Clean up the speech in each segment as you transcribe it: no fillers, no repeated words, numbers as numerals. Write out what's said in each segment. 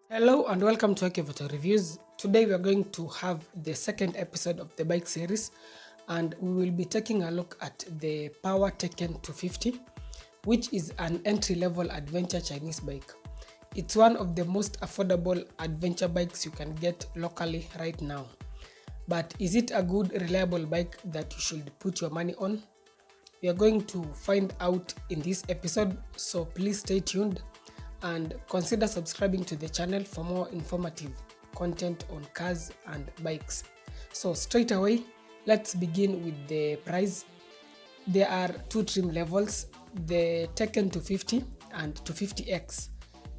Hello and welcome to Photo Reviews. Today we are going to have the second episode of the bike series, and we will be taking a look at the Power Tekken 250, which is an entry-level adventure Chinese bike. It's one of the most affordable adventure bikes you can get locally right now. But is it a good, reliable bike that you should put your money on? We are going to find out in this episode, so please stay tuned and consider subscribing to the channel for more informative content on cars and bikes. So straight away, let's begin with the price. There are two trim levels, the Tekken 250 and 250X.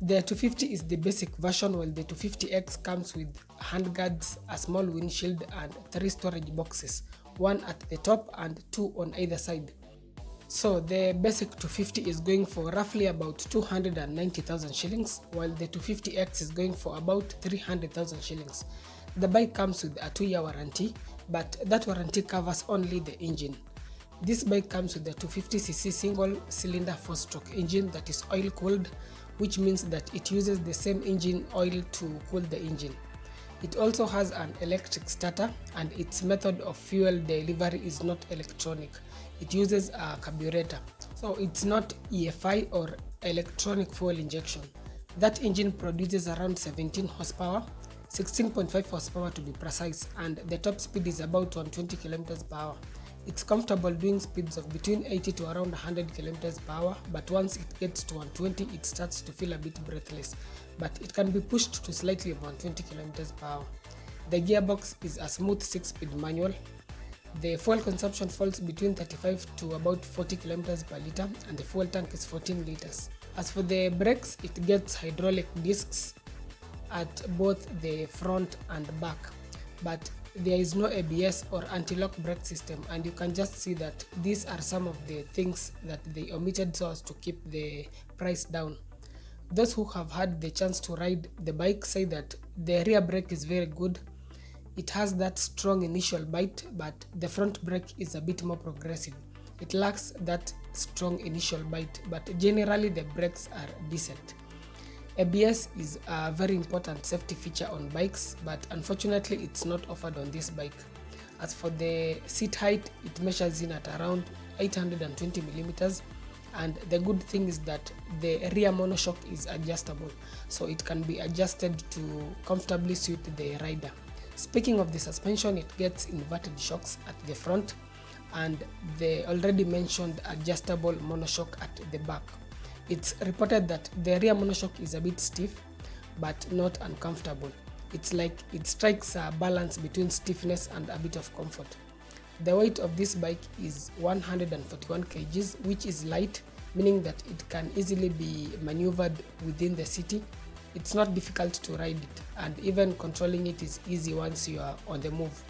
The 250 is the basic version, while the 250X comes with handguards, a small windshield and 3 storage boxes, one at the top and 2 on either side. So the basic 250 is going for roughly about 290,000 shillings, while the 250X is going for about 300,000 shillings. The bike comes with a 2-year warranty, but that warranty covers only the engine. This bike comes with a 250cc single cylinder 4-stroke engine that is oil cooled, which means that it uses the same engine oil to cool the engine. It also has an electric starter, and its method of fuel delivery is not electronic. It uses a carburetor, so it's not EFI or electronic fuel injection. That engine produces around 17 horsepower, 16.5 horsepower to be precise, and the top speed is about 120 km per hour. It's comfortable doing speeds of between 80 to around 100 km per hour, but once it gets to 120 it starts to feel a bit breathless, but it can be pushed to slightly above 120 km per hour. The gearbox is a smooth 6-speed manual. The fuel consumption falls between 35 to about 40 km per liter, and the fuel tank is 14 liters. As for the brakes, it gets hydraulic discs at both the front and back, but there is no ABS or anti-lock brake system, and you can just see that these are some of the things that they omitted so as to keep the price down. Those who have had the chance to ride the bike say that the rear brake is very good. It has that strong initial bite, but the front brake is a bit more progressive. It lacks that strong initial bite, but generally the brakes are decent. ABS is a very important safety feature on bikes, but unfortunately it's not offered on this bike. As for the seat height, it measures in at around 820 millimeters, and the good thing is that the rear monoshock is adjustable, so it can be adjusted to comfortably suit the rider. Speaking of the suspension, it gets inverted shocks at the front and the already mentioned adjustable monoshock at the back. It's reported that the rear monoshock is a bit stiff but not uncomfortable. It's like it strikes a balance between stiffness and a bit of comfort. The weight of this bike is 141 kgs, which is light, meaning that it can easily be maneuvered within the city. It's not difficult to ride it, and even controlling it is easy once you are on the move.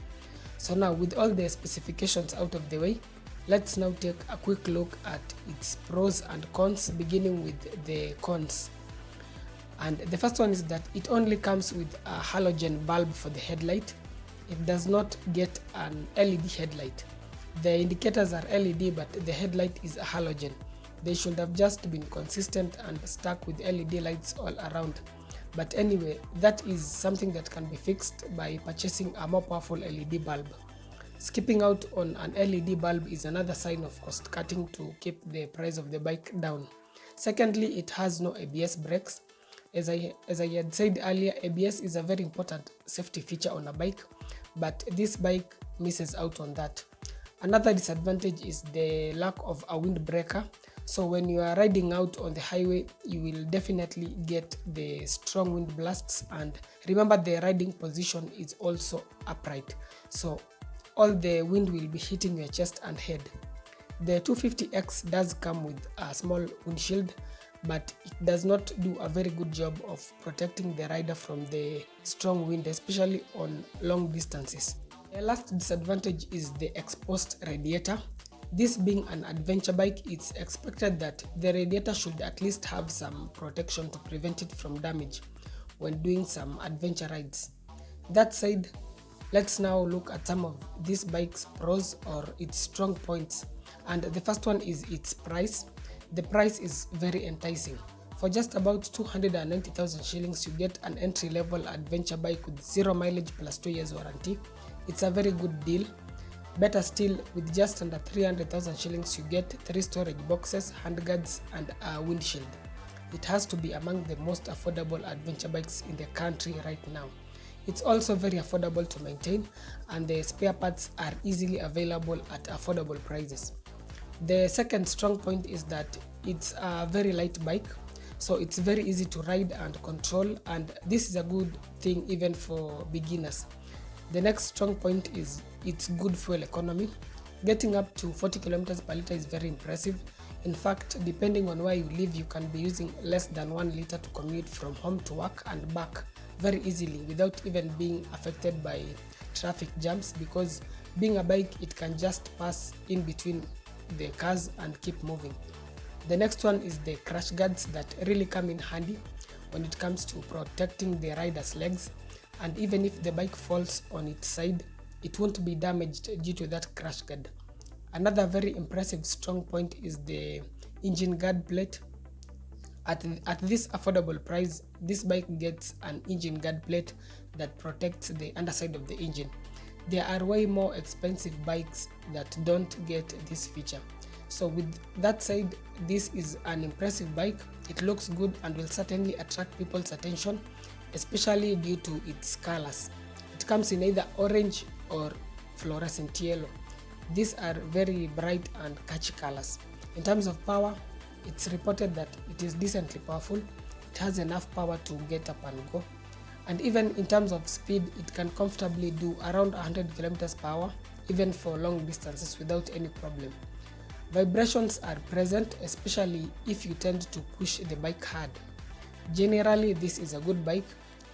So now, with all the specifications out of the way, let's now take a quick look at its pros and cons, beginning with the cons. And the first one is that it only comes with a halogen bulb for the headlight. It does not get an LED headlight. The indicators are LED, but the headlight is a halogen. They should have just been consistent and stuck with LED lights all around. But anyway, that is something that can be fixed by purchasing a more powerful LED bulb. Skipping out on an LED bulb is another sign of cost cutting to keep the price of the bike down. Secondly, it has no ABS brakes. As I had said earlier, ABS is a very important safety feature on a bike, but this bike misses out on that. Another disadvantage is the lack of a windbreaker. So when you are riding out on the highway, you will definitely get the strong wind blasts, and remember the riding position is also upright, so all the wind will be hitting your chest and head. The 250X does come with a small windshield, but it does not do a very good job of protecting the rider from the strong wind, especially on long distances. The last disadvantage is the exposed radiator. This being an adventure bike, it's expected that the radiator should at least have some protection to prevent it from damage when doing some adventure rides. That said, let's now look at some of this bike's pros or its strong points. And the first one is its price. The price is very enticing. For just about 290,000 shillings, you get an entry-level adventure bike with 0 mileage plus 2 years warranty. It's a very good deal. Better still, with just under 300,000 shillings, you get 3 storage boxes, handguards, and a windshield. It has to be among the most affordable adventure bikes in the country right now. It's also very affordable to maintain, and the spare parts are easily available at affordable prices. The second strong point is that it's a very light bike, so it's very easy to ride and control, and this is a good thing even for beginners. The next strong point is its good fuel economy. Getting up to 40 kilometers per liter is very impressive. In fact, depending on where you live, you can be using less than 1 liter to commute from home to work and back very easily without even being affected by traffic jams, because being a bike, it can just pass in between the cars and keep moving. The next one is the crash guards that really come in handy when it comes to protecting the rider's legs, and even if the bike falls on its side, it won't be damaged due to that crash guard. Another very impressive strong point is the engine guard plate. At this affordable price, this bike gets an engine guard plate that protects the underside of the engine. There are way more expensive bikes that don't get this feature. So with that said, this is an impressive bike. It looks good and will certainly attract people's attention, especially due to its colors. It comes in either orange or fluorescent yellow. These are very bright and catchy colors. In terms of power, it's reported that it is decently powerful. It has enough power to get up and go. And even in terms of speed, it can comfortably do around 100 kilometers per hour, even for long distances without any problem. Vibrations are present, especially if you tend to push the bike hard. Generally, this is a good bike,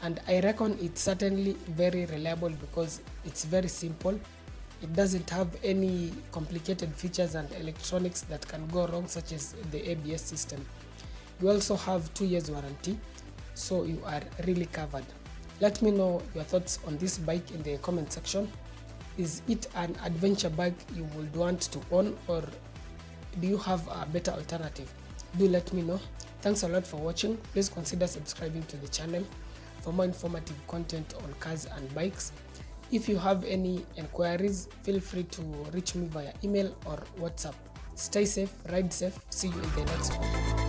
and I reckon it's certainly very reliable because it's very simple. It doesn't have any complicated features and electronics that can go wrong, such as the ABS system. You also have 2 years warranty, so you are really covered. Let me know your thoughts on this bike in the comment section. Is it an adventure bike you would want to own, or do you have a better alternative? Do let me know. Thanks a lot for watching. Please consider subscribing to the channel for more informative content on cars and bikes. If you have any enquiries, feel free to reach me via email or WhatsApp. Stay safe, ride safe. See you in the next one.